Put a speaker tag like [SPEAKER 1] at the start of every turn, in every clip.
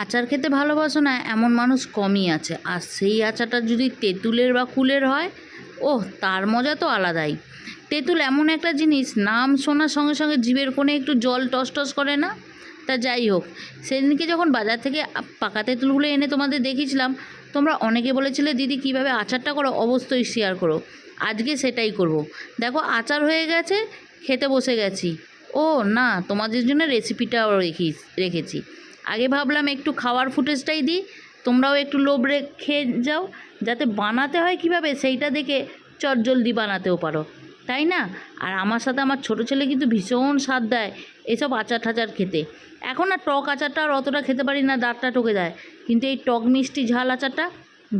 [SPEAKER 1] আচার খেতে ভালোবাসো না এমন মানুষ কমই আছে। আর সেই আচারটা যদি তেঁতুলের বা কুলের হয়, ওহ, তার মজা তো আলাদাই। তেঁতুল এমন একটা জিনিস, নাম শোনার সঙ্গে সঙ্গে জিভের কোণে একটু জল টস টস করে না? তা যাই হোক, সেদিনকে যখন বাজার থেকে পাকা তেঁতুলগুলো এনে তোমাদের দেখিয়েছিলাম, তোমরা অনেকে বলেছিলে দিদি কীভাবে আচারটা করো, অবশ্যই শেয়ার করো। আজকে সেটাই করব। দেখো, আচার হয়ে গেছে, খেতে বসে গেছি। ও না, তোমাদের জন্য রেসিপিটাও রেখেছি। আগে ভাবলাম একটু খাওয়ার ফুটেজটাই দিই, তোমরাও একটু লোভ রেখে যাও, যাতে বানাতে হয় কিভাবে সেইটা দেখে চটজলদি বানাতেও পারো, তাই না? আর আমার সাথে আমার ছোটো ছেলে কিন্তু ভীষণ স্বাদ দেয় এসব আচার ঠাচার খেতে। এখন আর টক আচারটা আর অতটা খেতে পারি না, দাঁতটা ঠকে যায়, কিন্তু এই টক মিষ্টি ঝাল আচারটা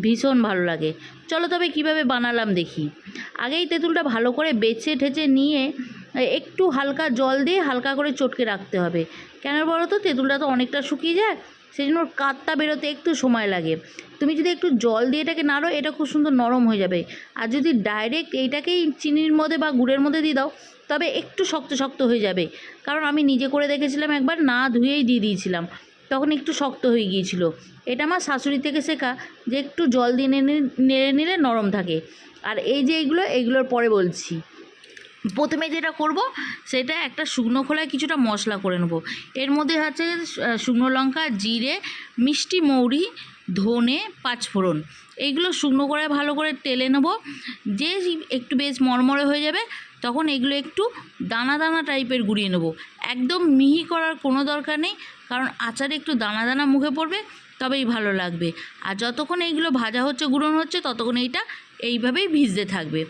[SPEAKER 1] ভীষণ ভালো লাগে। চলো তবে কিভাবে বানালাম দেখি। আগেই তেঁতুলটা ভালো করে বেছে ঠেচে নিয়ে একটু হালকা জল দিয়ে হালকা করে চটকে রাখতে হবে। কেন বলো তো, তেঁতুলটা তো অনেকটা শুকিয়ে যায়, সেই জন্য ওর কাতটা বেরোতে একটু সময় লাগে। তুমি যদি একটু জল দিয়ে এটাকে নাড়ো, এটা খুব সুন্দর নরম হয়ে যাবে। আর যদি ডাইরেক্ট এইটাকেই চিনির মধ্যে বা গুড়ের মধ্যে দিয়ে দাও, তবে একটু শক্ত শক্ত হয়ে যাবে। কারণ আমি নিজে করে দেখেছিলাম, একবার না ধুয়েই দিয়ে দিয়েছিলাম, তখন একটু শক্ত হয়ে গিয়েছিল। এটা আমার শাশুড়ি থেকে শেখা, যে একটু জল দিয়ে নেড়ে নিলে নরম থাকে। আর এই যে এইগুলোর পরে বলছি। প্রথমে যেটা করব, সেটা একটা শুকনো খোলায় কিছুটা মশলা করে নেব। এর মধ্যে আছে শুকনো লঙ্কা, জিরে, মিষ্টি মৌরি, ধনে, পাঁচফোড়ন। এইগুলো শুকনো করে ভালো করে তেলে নেব। যে একটু বেশ মরমরে হয়ে যাবে, তখন এগুলো একটু দানা দানা টাইপের গুঁড়িয়ে নেব। একদম মিহি করার কোনো দরকার নেই, কারণ আচারে একটু দানা দানা মুখে পড়বে, তবেই ভালো লাগবে। আর যতক্ষণ এইগুলো ভাজা হচ্ছে, গুঁড়োনো হচ্ছে, ততক্ষণ এইটা এইভাবেই ভিজতে থাকবে।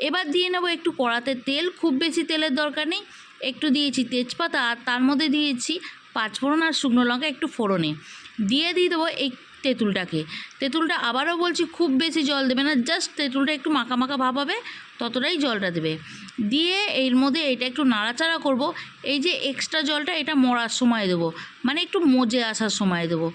[SPEAKER 1] এবার দিয়ে নেব একটু কড়াতে তেল, খুব বেশি তেলের দরকার নেই। একটু দিয়েছি তেজপাতা, আর তার মধ্যে দিয়েছি পাঁচফোড়ন আর শুকনো লঙ্কা একটু ফোড়নে। দিয়ে দেবো এই তেঁতুলটা আবারও বলছি, খুব বেশি জল দেবে না, জাস্ট তেঁতুলটা একটু মাখা মাখা ভাব হবে, ততটাই জলটা দেবে। দিয়ে এর মধ্যে এটা একটু নাড়াচাড়া করব। এই যে এক্সট্রা জলটা, এটা মরার সময় দেবো, মানে একটু মজে আসার সময় দেবো।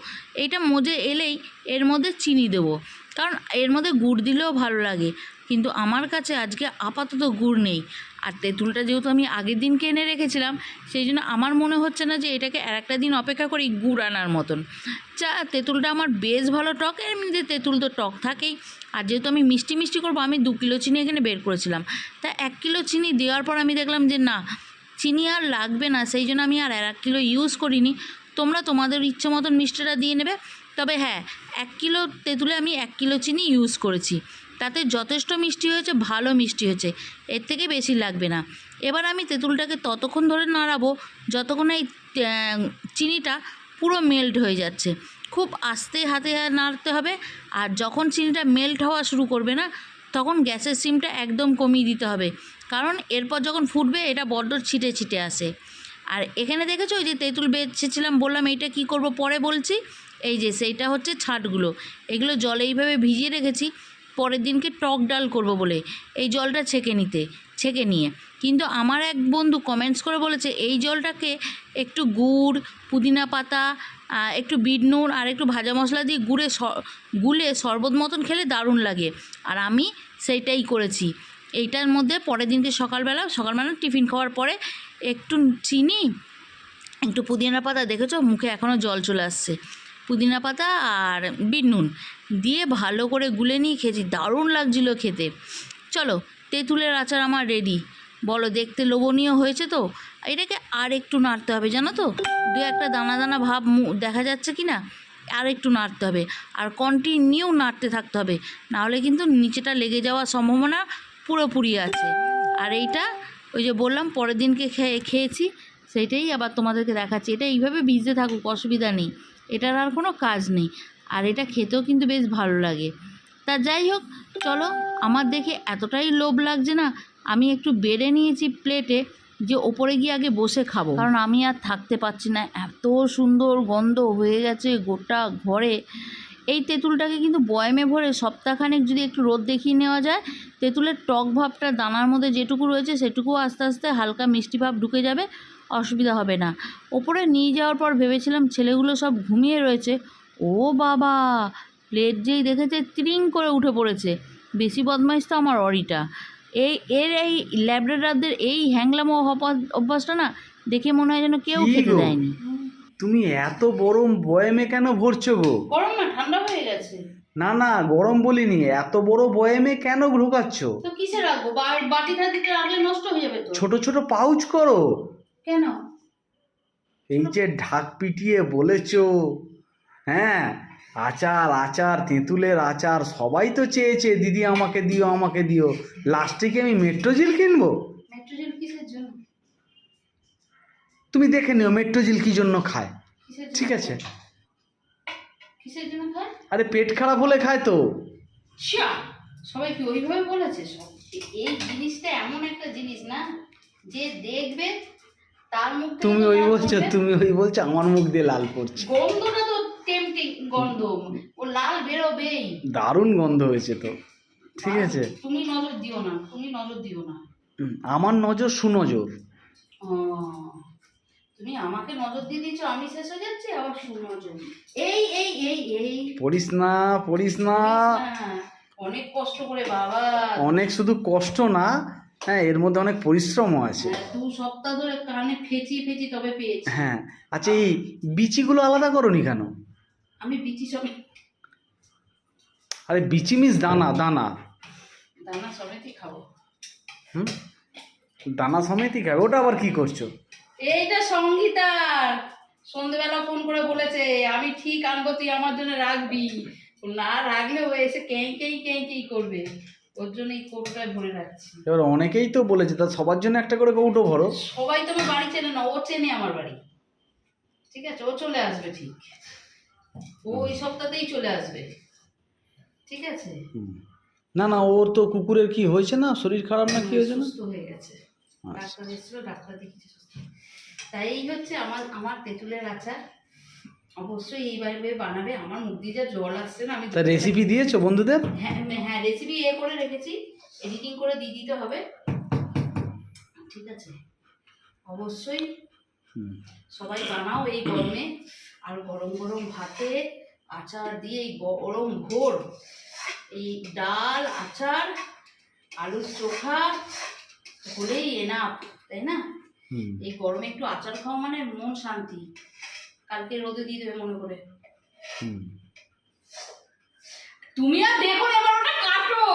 [SPEAKER 1] এইটা মজে এলেই এর মধ্যে চিনি দেবো, কারণ এর মধ্যে গুড় দিলেও ভালো লাগে, কিন্তু আমার কাছে আজকে আপাতত গুড় নেই। আর তেঁতুলটা যেহেতু আমি আগের দিন কিনে রেখেছিলাম, সেই জন্য আমার মনে হচ্ছে না যে এটাকে আর একটা দিন অপেক্ষা করি গুড় আনার মতন। তেঁতুলটা আমার বেশ ভালো টক, এমনিতে তেঁতুল তো টক থাকেই। আর যেহেতু আমি মিষ্টি মিষ্টি করবো, আমি 2 কিলো চিনি এখানে বের করেছিলাম। তা 1 কিলো চিনি দেওয়ার পর আমি দেখলাম যে না, চিনি আর লাগবে না, সেই জন্য আমি আর 1 কিলো ইউজ করিনি। তোমরা তোমাদের ইচ্ছে মতন মিষ্টিটা দিয়ে নেবে। তবে হ্যাঁ, 1 কিলো তেঁতুলে আমি 1 কিলো চিনি ইউজ করেছি, তাতে যথেষ্ট মিষ্টি হয়েছে, ভালো মিষ্টি হয়েছে, এর থেকে বেশি লাগবে না। এবার আমি তেঁতুলটাকে ততক্ষণ ধরে নাড়াবো যতক্ষণ এই চিনিটা পুরো মেল্ট হয়ে যাচ্ছে। খুব আস্তে হাতে নাড়তে হবে। আর যখন চিনিটা মেল্ট হওয়া শুরু করবে না, তখন গ্যাসের সিমটা একদম কমিয়ে দিতে হবে, কারণ এরপর যখন ফুটবে এটা বড্ড ছিটে ছিটে আসে। আর এখানে দেখেছো, ওই যে তেঁতুল বেছেছিলাম, বললাম এইটা কি করব পরে বলছি। এই যে সেইটা হচ্ছে ছাটগুলো, এগুলো জলে এইভাবে ভিজিয়ে রেখেছি পরের দিনকে টক ডাল করব বলে, এই জলটা ছেঁকে নিয়ে। কিন্তু আমার এক বন্ধু কমেন্টস করে বলেছে এই জলটাকে একটু গুড়, পুদিনা পাতা, একটু বিট নুন আর একটু ভাজা মশলা দিয়ে গুলে শরবত মতন খেলে দারুণ লাগে। আর আমি সেইটাই করেছি। এইটার মধ্যে পরের দিনকে সকালবেলা টিফিন খাওয়ার পরে একটু চিনি, একটু পুদিনা পাতা, দেখেছো মুখে এখনও জল চলে আসছে, পুদিনা পাতা আর বিট নুন দিয়ে ভালো করে গুলে নিয়ে খেয়েছি, দারুণ লাগছিল খেতে। চলো, তেঁতুলের আচার আমার রেডি। বলো, দেখতে লোভনীয় হয়েছে তো? এটাকে আর একটু নাড়তে হবে, জানো তো, 2-1 দানা দানা ভাব দেখা যাচ্ছে কি না, আর একটু নাড়তে হবে, আর কন্টিনিউ নাড়তে থাকতে হবে, নাহলে কিন্তু নিচেটা লেগে যাওয়ার সম্ভাবনা পুরোপুরি আছে। আর এইটা ওই যে বললাম পরের দিনকে খেয়েছি, সেইটাই আবার তোমাদেরকে দেখাচ্ছি। এটা এইভাবে ভিজতে থাকুক, অসুবিধা নেই, এটার আর কোনো কাজ নেই। আর এটা খেতেও কিন্তু বেশ ভালো লাগে। তা যাই হোক, চলো, আমার দেখে এতটাই লোভ লাগছে না, আমি একটু বেড়ে নিয়েছি প্লেটে, যে ওপরে গিয়ে আগে বসে খাবো, কারণ আমি আর থাকতে পারছি না, এত সুন্দর গন্ধ হয়ে গেছে গোটা ঘরে। এই তেঁতুলটাকে কিন্তু বয়ামে ভরে সপ্তাহখানেক যদি একটু রোদ দেখিয়ে নেওয়া যায়, তেঁতুলের টক ভাবটা দানার মধ্যে যেটুকু রয়েছে সেটুকুও আস্তে আস্তে হালকা মিষ্টি ভাব ঢুকে যাবে, অসুবিধা হবে না। ওপরে নিয়ে যাওয়ার পর ভেবেছিলাম ছেলেগুলো সব ঘুমিয়ে রয়েছে, ও বাবা, প্লেট যেই দেখেছে ত্রিং করে উঠে পড়েছে। বেশি বদমাইশ তো আমার অরিটা। এই ল্যাব্রাডরদের এই হ্যাংলামো অভ্যাসটা না দেখে মনে হয় যেন কেউ খেতে দেয়নি।
[SPEAKER 2] তুমি এত গরম বয়ামে কেন ভরছো গো?
[SPEAKER 1] গরম না, ঠান্ডা হয়ে গেছে।
[SPEAKER 2] না না, গরম বলিনি, এত বড় বয়ামে কেন ঢোকাচ্ছ?
[SPEAKER 1] তো কিসে রাখবো? বাটি টাটিতে রাখলে নষ্ট হয়ে যাবে তো।
[SPEAKER 2] ছোট ছোট পাউচ করো।
[SPEAKER 1] কেন?
[SPEAKER 2] এই যে ঢাক পিটিয়ে বলেছো, হ্যাঁ, আচার আচার তেঁতুলের আচার, সবাই তো চেয়েছে দিদি আমাকে দিও আমাকে দিও, লাস্টে কি আমি মেট্রোজিল কিনবো?
[SPEAKER 1] মেট্রোজেল কিসের জন্য?
[SPEAKER 2] তুমি দেখে নিও মেট্রোজিল কি জন্য খায়।
[SPEAKER 1] কিসের জন্য?
[SPEAKER 2] ঠিক আছে।
[SPEAKER 1] কিসের জন্য খায়?
[SPEAKER 2] আরে পেট খারাপ হলে খায় তো।
[SPEAKER 1] শ্যা, সবাই কি ওইভাবে বলেছে? সব এই জিনিসটা এমন একটা জিনিস না, যে দেখবে তার মুখ থেকে
[SPEAKER 2] তুমি
[SPEAKER 1] তো
[SPEAKER 2] ওই
[SPEAKER 1] লাল
[SPEAKER 2] বলছো,
[SPEAKER 1] পড়বে।
[SPEAKER 2] তুমি ওই বলছো, আমার মুখ দিয়ে লাল পড়ছে।
[SPEAKER 1] গন্ধটা তো টেম্পটিং গন্ধ, ও লাল বেরোবেই।
[SPEAKER 2] দারুণ গন্ধ হয়েছে তো। ঠিক আছে।
[SPEAKER 1] তুমি নজর দিও না, তুমি নজর দিও না।
[SPEAKER 2] আমার নজর সুনজর।
[SPEAKER 1] ও, তুমি আমাকে নজর দিয়ে দিচ্ছ, আমি শেষ হয়ে যাচ্ছি, আবার সুনজর। এই এই এই এই
[SPEAKER 2] পড়িস না পড়িস না।
[SPEAKER 1] না, অনেক কষ্ট করে বাবা।
[SPEAKER 2] অনেক শুধু কষ্ট না, হ্যাঁ, এর মধ্যে অনেক পরিশ্রমও আছে।
[SPEAKER 1] 2 সপ্তাহ ধরে কানে ফেঁচি ফেঁচি তবে পেয়েছি।
[SPEAKER 2] হ্যাঁ। আচ্ছা, এই বিচিগুলো আলাদা করনি কেন?
[SPEAKER 1] আমি বিচি সব,
[SPEAKER 2] আরে বিচি মিস দানা দানা।
[SPEAKER 1] দানা সমেতই খাবো।
[SPEAKER 2] হুম, দানা সমেতই খাবে, ওটা আবার কি করছো?
[SPEAKER 1] এইটা সঙ্গীতার সন্ধ্যেবেলা ফোন করে বলেছে আমি ঠিক আনবো, তুই আমার জন্য রাখবি। ও না রাখলে ও এসে কেঁই করবে, ওর জন্য এই কৌটোটায় ভরে রাখছি।
[SPEAKER 2] এবার অনেকেই তো বলেছে, তা সবার জন্য একটা করে কৌটো ভরো।
[SPEAKER 1] সবাই তোমার বাড়ি চেনে না, ও চেনে আমার বাড়ি। ঠিক আছে, ও চলে আসবে ঠিক, ও এই সপ্তাহতেই চলে আসবে। ঠিক আছে।
[SPEAKER 2] না না, ওর তো কুকুরের কি হয়েছে না, শরীর খারাপ না কি হয়েছে না?
[SPEAKER 1] সুস্থ হয়ে গেছে, ডাক্তার এসেছিল, ডাক্তার দেখিয়েছে সুস্থ। তাই এই হচ্ছে আমার আমার তেঁতুলের আচার। অবশ্যই এইভাবে বানাবে, আমার মুখ দিয়ে যা জল আসছে না। আমি
[SPEAKER 2] তা রেসিপি দিয়েছো বন্ধুদের?
[SPEAKER 1] হ্যাঁ হ্যাঁ, রেসিপি করে রেখেছি, এডিটিং করে দিয়ে দিতে হবে। ঠিক আছে, অবশ্যই সবাই বানাও এই গরমে। আর গরম গরম ভাতে আচার দিয়ে এই গরম ভোর, এই ডাল আচার আলুর চোখা হলেই এনাফ, তাই না? এই গরমে একটু আচার খাওয়া মানে মন শান্তি। কালকে রোদে দিয়ে দেবে মনে করে। তুমি আর দেখো না, এবার ওটা কাটো।